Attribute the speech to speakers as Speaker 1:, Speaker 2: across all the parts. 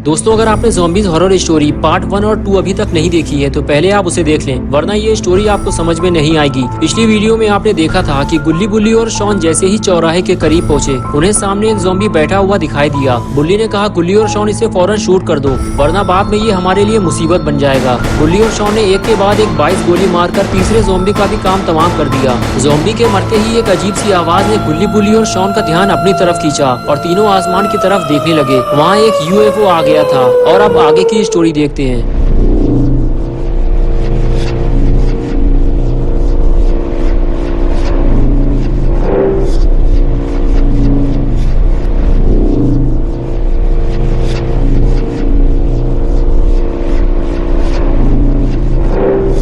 Speaker 1: दोस्तों, अगर आपने ज़ॉम्बीज़ हॉरर स्टोरी पार्ट 1 और 2 अभी तक नहीं देखी है तो पहले आप उसे देख लें, वरना ये स्टोरी आपको समझ में नहीं आएगी। पिछली वीडियो में आपने देखा था कि गुल्ली बुल्ली और शॉन जैसे ही चौराहे के करीब पहुंचे, उन्हें सामने एक ज़ॉम्बी बैठा हुआ दिखाई दिया। बुल्ली ने कहा, गुल्ली और शॉन इसे फौरन शूट कर दो, वरना बाद में ये हमारे लिए मुसीबत बन जाएगा। गुल्ली और शॉन ने एक के बाद एक 22 गोली मारकर तीसरे ज़ॉम्बी का भी काम तमाम कर दिया। ज़ॉम्बी के मरते ही एक अजीब सी आवाज ने गुल्ली बुल्ली और शॉन का ध्यान अपनी तरफ खींचा और तीनों आसमान की तरफ देखने लगे। वहाँ एक UFO आ गया था। और अब आगे की स्टोरी देखते हैं।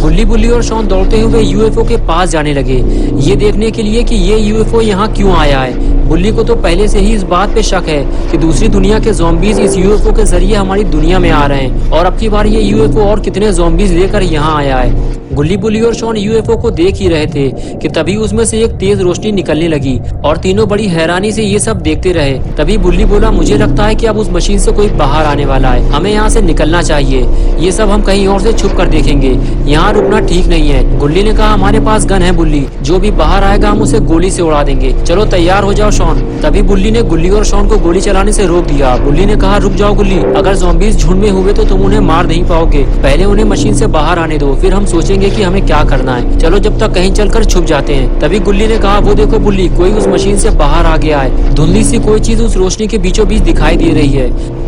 Speaker 1: गुल्ली बुल्ली और शॉन दौड़ते हुए UFO के पास जाने लगे, ये देखने के लिए कि ये UFO यहाँ क्यों आया है। बुल्ली को तो पहले से ही इस बात पे शक है कि दूसरी दुनिया के ज़ॉम्बीज इस UFO के जरिए हमारी दुनिया में आ रहे हैं और अब की बार ये UFO और कितने ज़ॉम्बीज लेकर यहाँ आया है। गुल्ली बुल्ली और शॉन UFO को देख ही रहे थे कि तभी उसमें से एक तेज रोशनी निकलने लगी और तीनों बड़ी हैरानी से ये सब देखते रहे। तभी बुल्ली बोला, मुझे लगता है कि अब उस मशीन से कोई बाहर आने वाला है, हमें यहाँ से निकलना चाहिए। ये सब हम कहीं और से छुप कर देखेंगे, यहाँ रुकना ठीक नहीं है। गुल्ली ने कहा, हमारे पास गन है बुल्ली, जो भी बाहर आएगा हम उसे गोली से उड़ा देंगे। चलो तैयार हो जाओ शॉन। तभी बुल्ली ने गुल्ली और शॉन को गोली चलाने से रोक दिया। बुल्ली ने कहा, रुक जाओ गुल्ली, अगर ज़ॉम्बीज झुंड में हुए तो तुम उन्हें मार नहीं पाओगे। पहले उन्हें मशीन से बाहर आने दो, फिर हम सोचेंगे कि हमें क्या करना है। चलो जब तक कहीं चलकर छुप जाते हैं। तभी गुल्ली ने कहा, वो देखो बुल्ली, कोई उस मशीन से बाहर आ गया है। धुंधली सी कोई चीज उस रोशनी के बीचों बीच दिखाई दे रही है।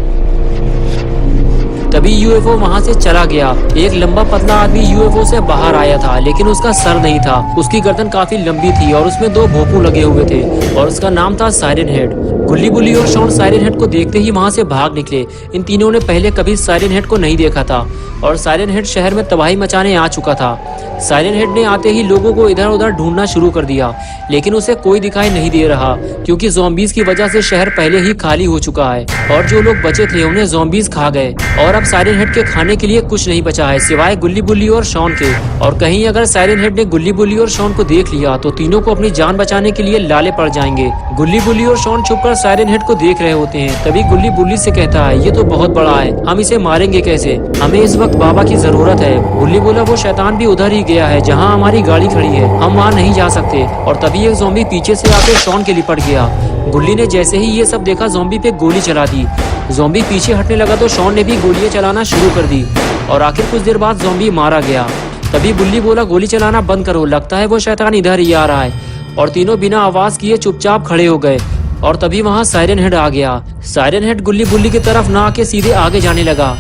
Speaker 1: तभी UFO वहाँ से चला गया। एक लंबा पतला आदमी UFO से बाहर आया था, लेकिन उसका सर नहीं था। उसकी गर्दन काफी लंबी थी और उसमें 2 भोंपू लगे हुए थे और उसका नाम था साइरन हेड। गुल्ली बुल्ली और शॉन साइरन हेड को देखते ही वहाँ से भाग निकले। इन तीनों ने पहले कभी साइरन हेड को नहीं देखा था और साइरन हेड शहर में तबाही मचाने आ चुका था। साइरन हेड ने आते ही लोगों को इधर उधर ढूंढना शुरू कर दिया, लेकिन उसे कोई दिखाई नहीं दे रहा, क्योंकि ज़ॉम्बीज की वजह से शहर पहले ही खाली हो चुका है और जो लोग बचे थे उन्हें ज़ॉम्बीज खा गए और अब साइरन हेड के खाने के लिए कुछ नहीं बचा है सिवाय गुल्ली बुल्ली और शॉन के। और कहीं अगर साइरन हेड ने गुल्ली बुल्ली और शॉन को देख लिया तो तीनों को अपनी जान बचाने के लिए लाले पड़ जाएंगे। गुल्ली बुल्ली और शॉन छुपकर साइरन हेड को देख रहे होते हैं। तभी गुल्ली बुल्ली से कहता है, ये तो बहुत बड़ा है, हम इसे मारेंगे कैसे? हमें इस वक्त बाबा की जरूरत है। गुल्ली बोला, वो शैतान भी उधर ही गया है जहाँ हमारी गाड़ी खड़ी है, हम वहाँ नहीं जा सकते। और तभी एक ज़ॉम्बी पीछे से आकर शॉन के लिपट गया। गुल्ली ने जैसे ही ये सब देखा ज़ॉम्बी पे गोली चला दी। ज़ॉम्बी पीछे हटने लगा तो शॉन ने भी गोलियां चलाना शुरू कर दी और आखिर कुछ देर बाद ज़ॉम्बी मारा गया। तभी बुल्ली बोला, गोली चलाना बंद करो, लगता है वो शैतान इधर ही आ रहा है। और तीनों बिना आवाज किए चुपचाप खड़े हो गए और तभी वहाँ साइरन हेड आ गया। साइरन हेड गुल्ली बुल्ली की तरफ ना आके सीधे आगे जाने लगा,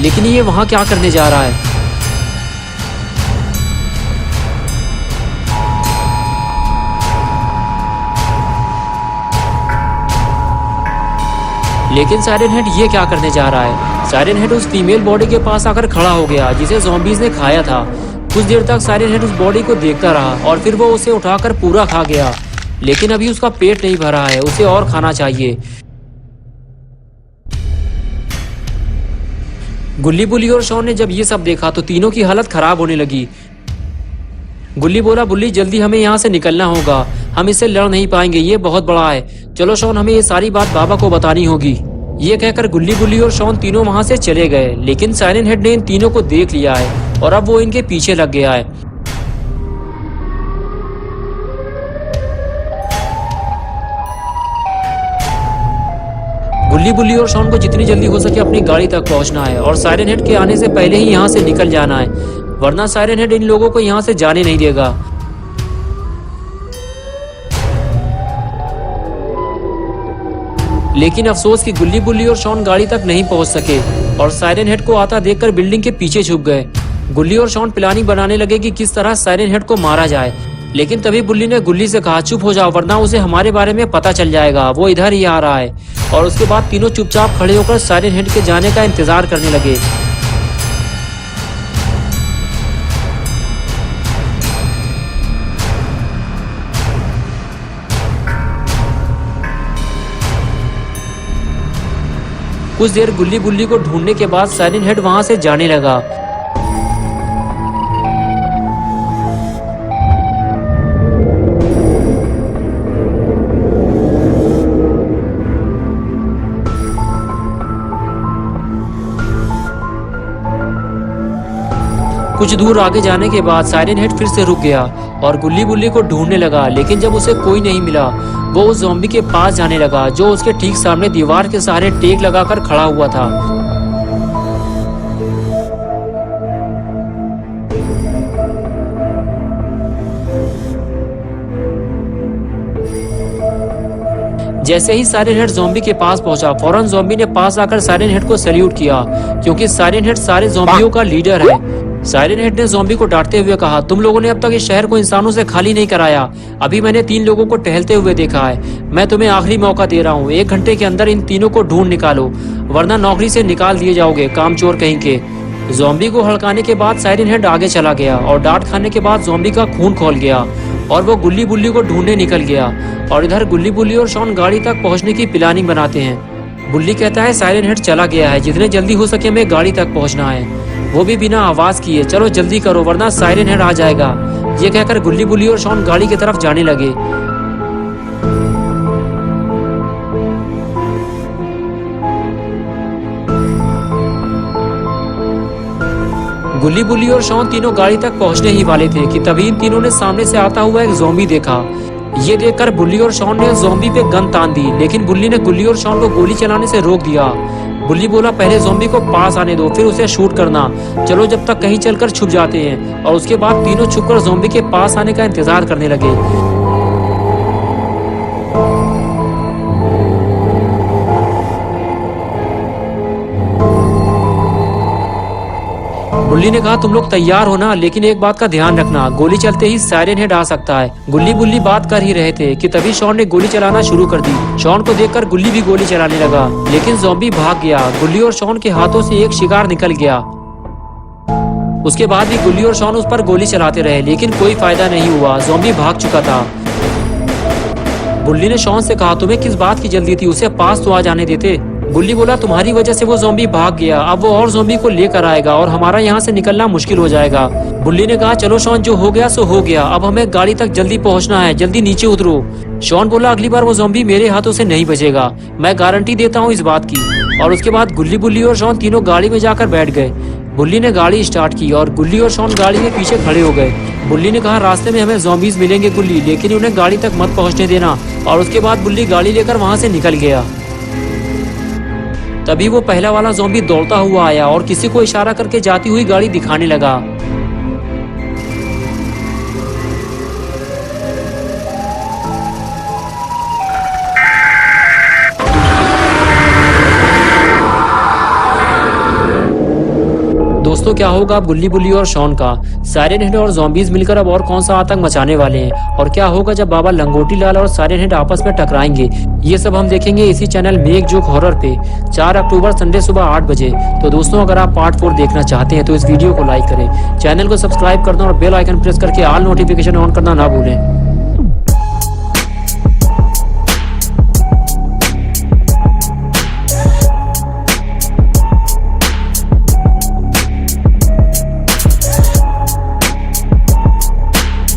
Speaker 1: लेकिन ये वहाँ क्या करने जा रहा है? लेकिन साइरन हेड ये क्या करने जा रहा है? साइरन हेड उस फीमेल बॉडी के पास आकर खड़ा हो गया जिसे ज़ॉम्बीज ने खाया था। कुछ देर तक साइरन हेड उस बॉडी को देखता रहा और फिर वो उसे उठाकर पूरा खा गया, लेकिन अभी उसका पेट नहीं भरा है, उसे और खाना चाहिए। गुल्ली बुल्ली और शॉन ने जब ये सब देखा तो तीनों की हालत खराब होने लगी। गुल्ली बोला, बुल्ली जल्दी हमें यहाँ से निकलना होगा, हम इससे लड़ नहीं पाएंगे, ये बहुत बड़ा है। चलो शॉन, हमें ये सारी बात बाबा को बतानी होगी। ये कहकर गुल्ली बुल्ली और शॉन तीनों वहाँ से चले गए, लेकिन साइरन हेड ने इन तीनों को देख लिया है और अब वो इनके पीछे लग गया है। गुल्ली बुल्ली और शॉन को जितनी जल्दी हो सके अपनी गाड़ी तक पहुंचना है और साइरन हेड के आने से पहले ही यहाँ से निकल जाना है, वरना साइरन हेड इन लोगों को यहाँ से जाने नहीं देगा। लेकिन अफसोस कि गुल्ली बुल्ली और शॉन गाड़ी तक नहीं पहुंच सके और साइरन हेड को आता देखकर बिल्डिंग के पीछे छुप गए। गुल्ली और शॉन प्लानिंग बनाने लगे कि किस तरह साइरन हेड को मारा जाए, लेकिन तभी बुल्ली ने गुल्ली से कहा, चुप हो जाओ, वरना उसे हमारे बारे में पता चल जाएगा, वो इधर ही आ रहा है। और उसके बाद तीनों चुपचाप खड़े होकर साइरन हेड के जाने का इंतजार करने लगे। कुछ देर गुल्ली बुल्ली को ढूंढने के बाद साइरन हेड वहां से जाने लगा। कुछ दूर आगे जाने के बाद साइरन हेड फिर से रुक गया और गुल्ली बुल्ली को ढूंढने लगा, लेकिन जब उसे कोई नहीं मिला वो उस ज़ॉम्बी के पास जाने लगा जो उसके ठीक सामने दीवार के सहारे टेक लगाकर खड़ा हुआ था। जैसे ही साइरन हेड ज़ॉम्बी के पास पहुंचा, फौरन ज़ॉम्बी ने पास आकर साइरन हेड को सैल्यूट किया, क्योंकि साइरन हेड सारे ज़ॉम्बियों का लीडर है। साइरन हेड ने ज़ॉम्बी को डांटते हुए कहा, तुम लोगों ने अब तक इस शहर को इंसानों से खाली नहीं कराया। अभी मैंने 3 लोगों को टहलते हुए देखा है। मैं तुम्हें आखिरी मौका दे रहा हूँ, 1 घंटे के अंदर इन तीनों को ढूंढ निकालो, वरना नौकरी से निकाल दिए जाओगे, कामचोर कहीं के। ज़ॉम्बी को हड़काने के बाद साइरन हेड आगे चला गया और डांट खाने के बाद ज़ॉम्बी का खून खौल गया और वो गुल्ली बुल्ली को ढूंढने निकल गया। और इधर गुल्ली बुल्ली और शॉन गाड़ी तक पहुंचने की प्लानिंग बनाते हैं। बुल्ली कहता है साइरन हेड चला गया है, जितने जल्दी हो सके हमें गाड़ी तक पहुंचना है, वो भी बिना आवाज किए। चलो जल्दी करो वरना साइरन हेड आ जाएगा। ये कहकर गुल्ली बुल्ली और शॉन गाड़ी की तरफ जाने लगे। गुल्ली बुल्ली और शॉन तीनों गाड़ी तक पहुंचने ही वाले थे कि तभी इन तीनों ने सामने से आता हुआ एक ज़ॉम्बी देखा। ये देखकर बुल्ली और शॉन ने ज़ॉम्बी पे गन तान दी, लेकिन बुल्ली ने गुल्ली और शॉन को गोली चलाने से रोक दिया। बुल्ली बोला, पहले ज़ॉम्बी को पास आने दो, फिर उसे शूट करना। चलो जब तक कहीं चलकर छुप जाते हैं। और उसके बाद तीनों छुपकर ज़ॉम्बी के पास आने का इंतजार करने लगे। बुल्ली ने कहा, तुम लोग तैयार हो ना, लेकिन एक बात का ध्यान रखना, गोली चलते ही साइरन हेड आ सकता है। गुल्ली बुल्ली बात कर ही रहे थे कि तभी शॉन ने गोली चलाना शुरू कर दी। शॉन को देखकर गुल्ली भी गोली चलाने लगा, लेकिन ज़ॉम्बी भाग गया। गुल्ली और शॉन के हाथों से एक शिकार निकल गया। उसके बाद भी गुल्ली और शॉन उस पर गोली चलाते रहे, लेकिन कोई फायदा नहीं हुआ, ज़ॉम्बी भाग चुका था। बुल्ली ने शॉन से कहा, तुम्हें किस बात की जल्दी थी, उसे पास तो आ जाने देते। गुल्ली बोला, तुम्हारी वजह से वो ज़ॉम्बी भाग गया, अब वो और ज़ॉम्बी को लेकर आएगा और हमारा यहाँ से निकलना मुश्किल हो जाएगा। बुल्ली ने कहा, चलो शॉन, जो हो गया सो हो गया, अब हमें गाड़ी तक जल्दी पहुँचना है, जल्दी नीचे उतरो। शॉन बोला, अगली बार वो ज़ॉम्बी मेरे हाथों से नहीं बचेगा, मैं गारंटी देता हूँ इस बात की। और उसके बाद गुल्ली बुल्ली और शॉन तीनों गाड़ी में जाकर बैठ गए। बुल्ली ने गाड़ी स्टार्ट की और गुल्ली और शॉन गाड़ी के पीछे खड़े हो गए। बुल्ली ने कहा, रास्ते में हमें ज़ॉम्बीज मिलेंगे गुल्ली, लेकिन उन्हें गाड़ी तक मत पहुँचने देना। और उसके बाद बुल्ली गाड़ी लेकर वहाँ से निकल गया। तभी वो पहला वाला ज़ॉम्बी दौड़ता हुआ आया और किसी को इशारा करके जाती हुई गाड़ी दिखाने लगा। दोस्तों, क्या होगा अब गुल्ली बुल्ली और शॉन का? साइरन हेड और ज़ॉम्बीज मिलकर अब और कौन सा आतंक मचाने वाले हैं? और क्या होगा जब बाबा लंगोटी लाल और साइरन हेड आपस में टकराएंगे? ये सब हम देखेंगे इसी चैनल मेक जोक हॉरर पे 4 अक्टूबर संडे सुबह 8 बजे। तो दोस्तों, अगर आप पार्ट 4 देखना चाहते हैं तो इस वीडियो को लाइक करें, चैनल को सब्सक्राइब करना और बेल आइकन प्रेस करके ऑल नोटिफिकेशन ऑन करना ना भूलें।